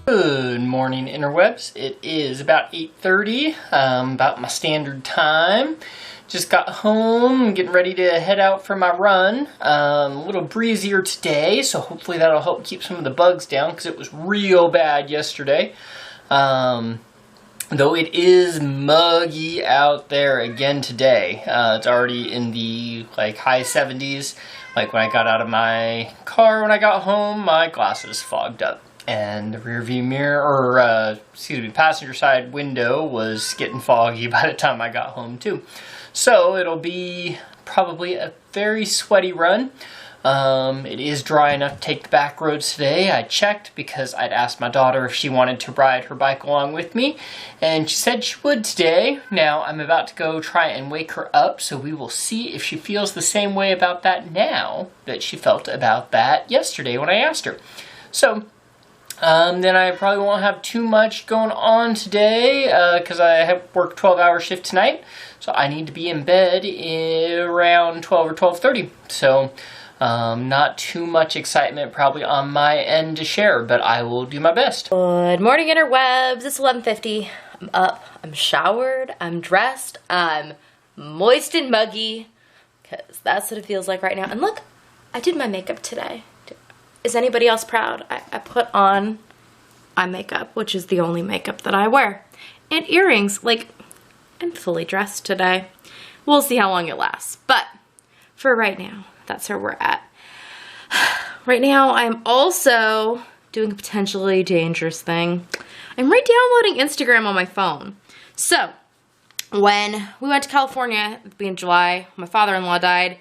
Good morning, Interwebs. It is about 8:30, about my standard time. Just got home, getting ready to head out for my run. A little breezier today, so hopefully that'll help keep some of the bugs down because it was real bad yesterday. Though it is muggy out there again today. It's already in the high 70s. Like when I got out of my car when I got home, my glasses fogged up. And the rear view mirror, or passenger side window was getting foggy by the time I got home too. So it'll be probably a very sweaty run. It is dry enough to take the back roads today. I checked because I'd asked my daughter if she wanted to ride her bike along with me, and she said she would today. Now I'm about to go try and wake her up, so we will see if she feels the same way about that now that she felt about that yesterday when I asked her. So then I probably won't have too much going on today because I have worked 12-hour shift tonight, so I need to be in bed around 12 or 12:30. So not too much excitement probably on my end to share, but I will do my best. Good morning, Interwebs. It's 11:50. I'm up, I'm showered, I'm dressed, I'm moist and muggy, because that's what it feels like right now. And look, I did my makeup today. Is anybody else proud? I put on eye makeup, which is the only makeup that I wear. And earrings. Like, I'm fully dressed today. We'll see how long it lasts. But for right now, that's where we're at. Right now, I'm also doing a potentially dangerous thing. I'm re-downloading Instagram on my phone. So, when we went to California at the beginning of July, my father-in-law died.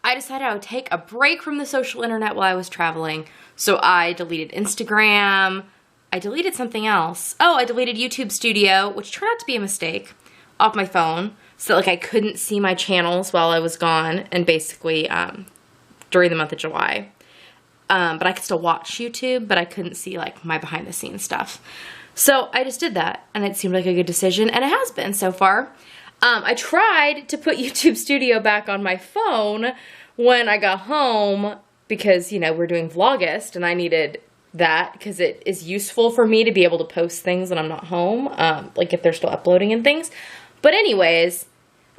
I decided I would take a break from the social internet while I was traveling. So I deleted Instagram. I deleted something else. Oh, I deleted YouTube Studio, which turned out to be a mistake, off my phone. So I couldn't see my channels while I was gone, and basically during the month of July. But I could still watch YouTube, but I couldn't see my behind the scenes stuff. So I just did that, and it seemed like a good decision, and it has been so far. I tried to put YouTube Studio back on my phone when I got home because, we're doing VLOGUST and I needed that because it is useful for me to be able to post things when I'm not home, if they're still uploading and things. But anyways,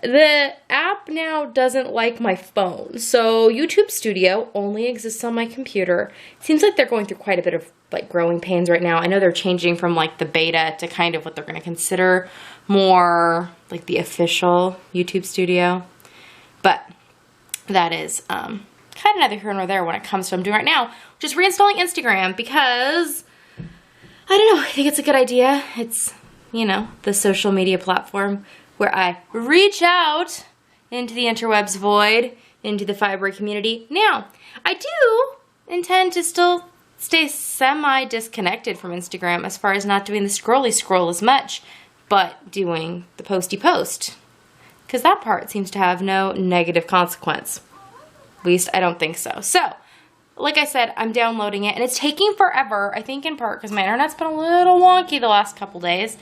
the app now doesn't like my phone. So YouTube Studio only exists on my computer. It seems like they're going through quite a bit of growing pains right now. I know they're changing from the beta to kind of what they're going to consider more the official YouTube Studio. But that is kind of neither here nor there when it comes to what I'm doing right now, which is reinstalling Instagram because, I don't know, I think it's a good idea. It's, the social media platform where I reach out into the interwebs void, into the fiber community. Now, I do intend to still stay semi-disconnected from Instagram as far as not doing the scrolly scroll as much, but doing the posty post. Because that part seems to have no negative consequence. At least, I don't think so. So, like I said, I'm downloading it, and it's taking forever, I think in part because my internet's been a little wonky the last couple days,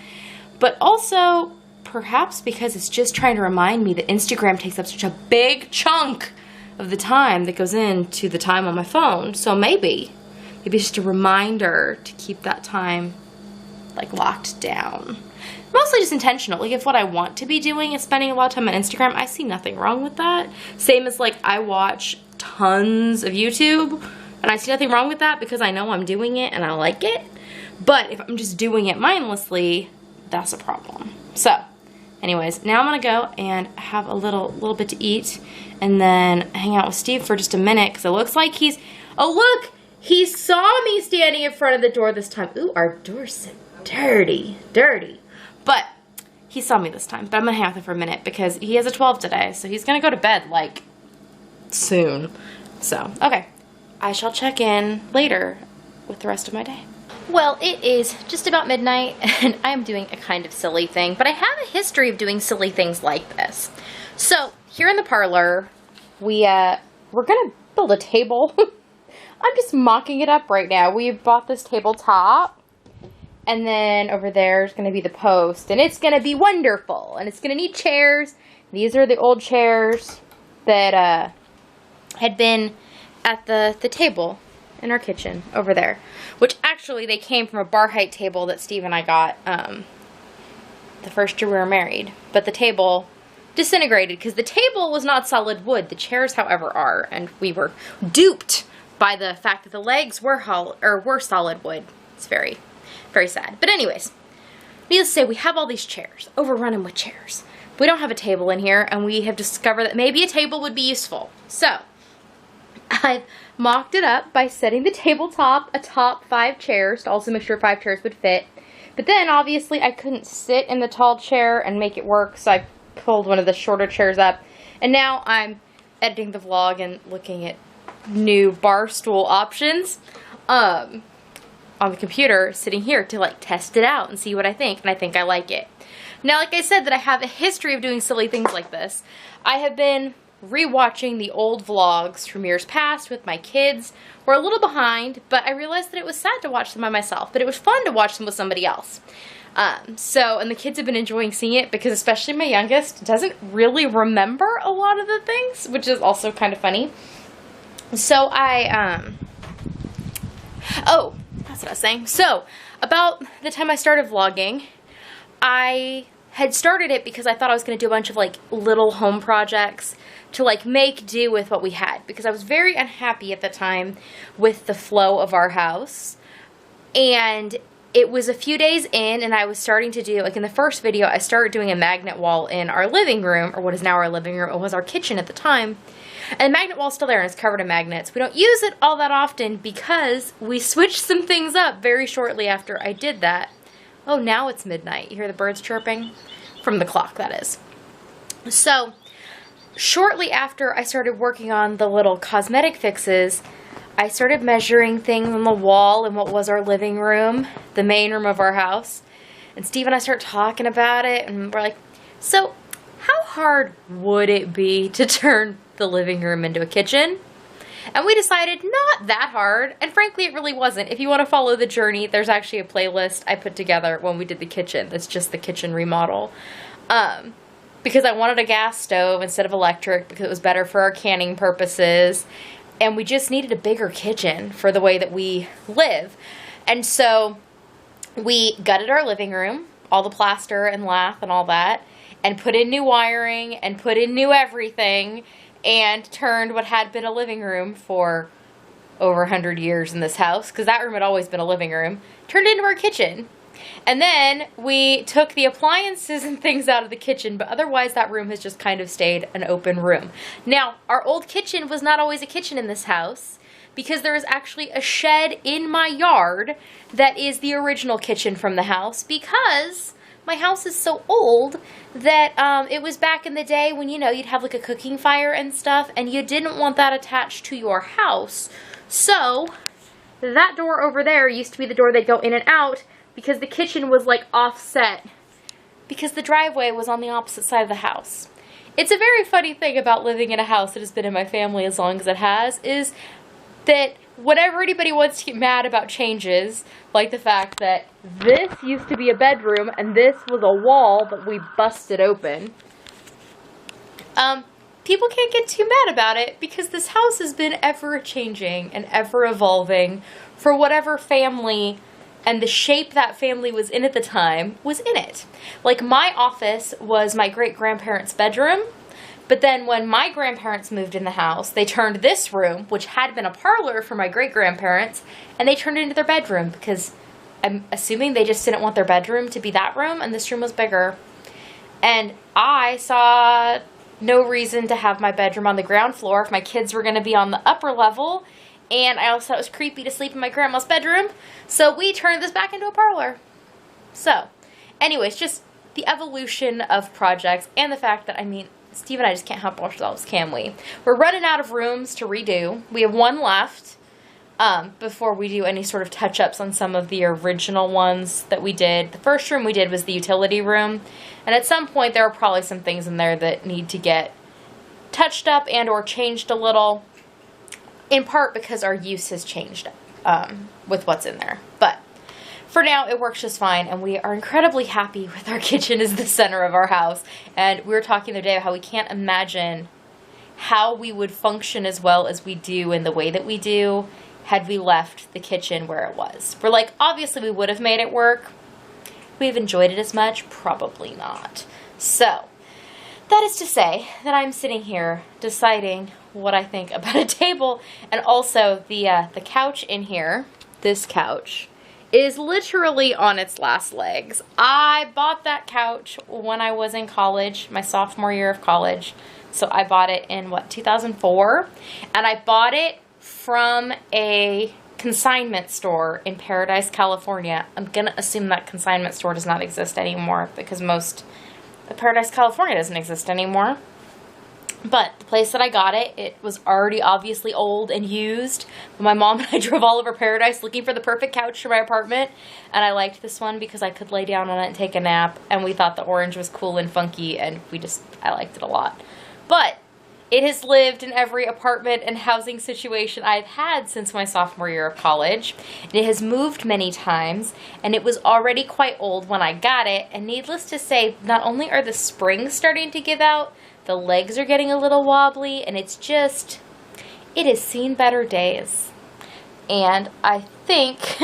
but also perhaps because it's just trying to remind me that Instagram takes up such a big chunk of the time that goes into the time on my phone. So maybe it's just a reminder to keep that time locked down. Mostly just intentional. If what I want to be doing is spending a lot of time on Instagram, I see nothing wrong with that. Same as I watch tons of YouTube, and I see nothing wrong with that because I know I'm doing it and I like it. But if I'm just doing it mindlessly, that's a problem. So, anyways, now I'm gonna go and have a little bit to eat, and then hang out with Steve for just a minute because it looks like he's. Oh look, he saw me standing in front of the door this time. Ooh, our door's so dirty. But he saw me this time. But I'm going to hang out with him for a minute because he has a 12 today. So he's going to go to bed, soon. So, okay. I shall check in later with the rest of my day. Well, it is just about midnight, and I'm doing a kind of silly thing. But I have a history of doing silly things like this. So, here in the parlor, we're going to build a table. I'm just mocking it up right now. We bought this tabletop. And then over there is going to be the post. And it's going to be wonderful. And it's going to need chairs. These are the old chairs that had been at the table in our kitchen over there, which actually they came from a bar height table that Steve and I got the first year we were married. But the table disintegrated because the table was not solid wood. The chairs, however, are, and we were duped by the fact that the legs were solid wood. It's very, very sad. But anyways, needless to say, we have all these chairs, overrunning with chairs. We don't have a table in here, and we have discovered that maybe a table would be useful. So I've mocked it up by setting the tabletop atop 5 chairs to also make sure 5 chairs would fit. But then, obviously, I couldn't sit in the tall chair and make it work, so I pulled one of the shorter chairs up. And now I'm editing the vlog and looking at new bar stool options on the computer, sitting here to, like, test it out and see what I think. And I think I like it. Now, like I said, that I have a history of doing silly things like this. I have been rewatching the old vlogs from years past with my kids. We're a little behind, but I realized that it was sad to watch them by myself, but it was fun to watch them with somebody else. And the kids have been enjoying seeing it because especially my youngest doesn't really remember a lot of the things, which is also kind of funny. So oh, that's what I was saying. So, about the time I started vlogging, I had started it because I thought I was going to do a bunch of, like, little home projects to, like, make do with what we had. Because I was very unhappy at the time with the flow of our house. And it was a few days in, and I was starting to do, like, in the first video, I started doing a magnet wall in our living room, or what is now our living room. It was our kitchen at the time. And the magnet wall's still there, and it's covered in magnets. We don't use it all that often because we switched some things up very shortly after I did that. Oh, now it's midnight. You hear the birds chirping? From the clock, that is. So, shortly after I started working on the little cosmetic fixes, I started measuring things on the wall in what was our living room, the main room of our house. And Steve and I started talking about it, and we're like, so, how hard would it be to turn the living room into a kitchen? And we decided not that hard, and frankly it really wasn't. If you want to follow the journey, there's actually a playlist I put together when we did the kitchen. That's just the kitchen remodel. Because I wanted a gas stove instead of electric because it was better for our canning purposes. And we just needed a bigger kitchen for the way that we live. And so we gutted our living room, all the plaster and lath and all that, and put in new wiring and put in new everything, and turned what had been a living room for over 100 years in this house, because that room had always been a living room, turned into our kitchen. And then we took the appliances and things out of the kitchen, but otherwise that room has just kind of stayed an open room. Now, our old kitchen was not always a kitchen in this house, because there is actually a shed in my yard that is the original kitchen from the house, because my house is so old that it was back in the day when, you know, you'd have like a cooking fire and stuff, and you didn't want that attached to your house. So that door over there used to be the door they'd go in and out, because the kitchen was like offset, because the driveway was on the opposite side of the house. It's a very funny thing about living in a house that has been in my family as long as it has, is that whenever anybody wants to get mad about changes, like the fact that this used to be a bedroom and this was a wall that we busted open, people can't get too mad about it because this house has been ever-changing and ever-evolving for whatever family and the shape that family was in at the time was in it. Like, my office was my great-grandparents' bedroom, but then when my grandparents moved in the house, they turned this room, which had been a parlor for my great-grandparents, and they turned it into their bedroom because I'm assuming they just didn't want their bedroom to be that room, and this room was bigger. And I saw no reason to have my bedroom on the ground floor if my kids were going to be on the upper level, and I also thought it was creepy to sleep in my grandma's bedroom, so we turned this back into a parlor. So, anyways, just the evolution of projects, and the fact that, I mean, Steve and I just can't help ourselves, can we? We're running out of rooms to redo. We have one left before we do any sort of touch-ups on some of the original ones that we did. The first room we did was the utility room, and at some point there are probably some things in there that need to get touched up and or changed a little, in part because our use has changed with what's in there. But for now, it works just fine, and we are incredibly happy with our kitchen as the center of our house. And we were talking the other day about how we can't imagine how we would function as well as we do in the way that we do had we left the kitchen where it was. We're like, obviously we would have made it work. We've enjoyed it as much? Probably not. So, that is to say that I'm sitting here deciding what I think about a table, and also the couch in here, this couch, is literally on its last legs. I bought that couch when I was in college, my sophomore year of college. So I bought it in, what, 2004? And I bought it from a consignment store in Paradise, California. I'm gonna assume that consignment store does not exist anymore because most of Paradise, California doesn't exist anymore. But the place that I got it, it was already obviously old and used. But my mom and I drove all over Paradise looking for the perfect couch for my apartment. And I liked this one because I could lay down on it and take a nap. And we thought the orange was cool and funky, and I liked it a lot. But it has lived in every apartment and housing situation I've had since my sophomore year of college. It has moved many times, and it was already quite old when I got it. And needless to say, not only are the springs starting to give out, the legs are getting a little wobbly, and it has seen better days. And I think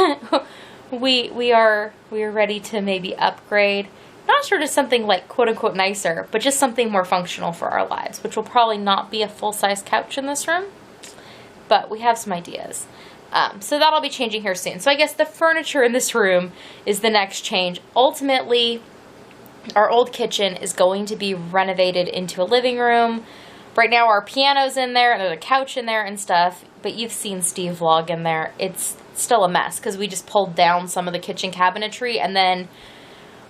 we are ready to maybe upgrade. Not sure to something like quote unquote nicer, but just something more functional for our lives, which will probably not be a full-size couch in this room, but we have some ideas. So that'll be changing here soon. So I guess the furniture in this room is the next change. Ultimately, our old kitchen is going to be renovated into a living room. Right now our piano's in there, and there's a couch in there and stuff, but you've seen Steve vlog in there. It's still a mess because we just pulled down some of the kitchen cabinetry, and then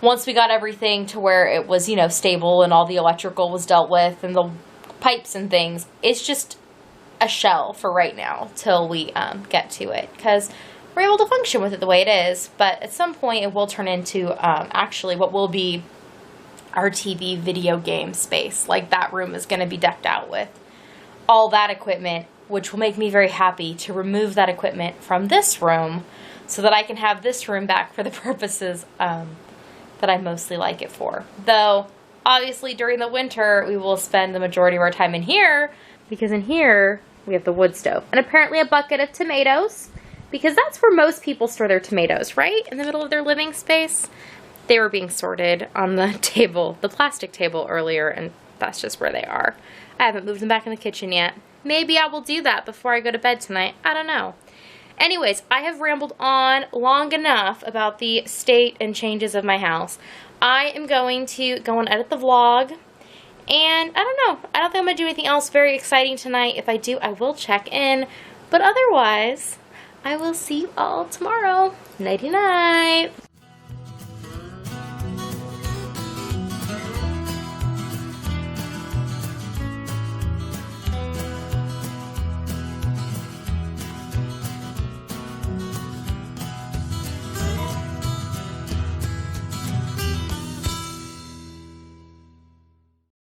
once we got everything to where it was, stable and all the electrical was dealt with and the pipes and things, it's just a shell for right now till we get to it, because we're able to function with it the way it is. But at some point it will turn into actually what will be our TV video game space. Like, that room is going to be decked out with all that equipment, which will make me very happy to remove that equipment from this room so that I can have this room back for the purposes that I mostly like it for. Though, obviously, during the winter, we will spend the majority of our time in here, because in here, we have the wood stove. And apparently a bucket of tomatoes, because that's where most people store their tomatoes, right? In the middle of their living space. They were being sorted on the table, the plastic table earlier, and that's just where they are. I haven't moved them back in the kitchen yet. Maybe I will do that before I go to bed tonight. I don't know. Anyways, I have rambled on long enough about the state and changes of my house. I am going to go and edit the vlog, and I don't know. I don't think I'm going to do anything else very exciting tonight. If I do, I will check in. But otherwise, I will see you all tomorrow. Nighty-night.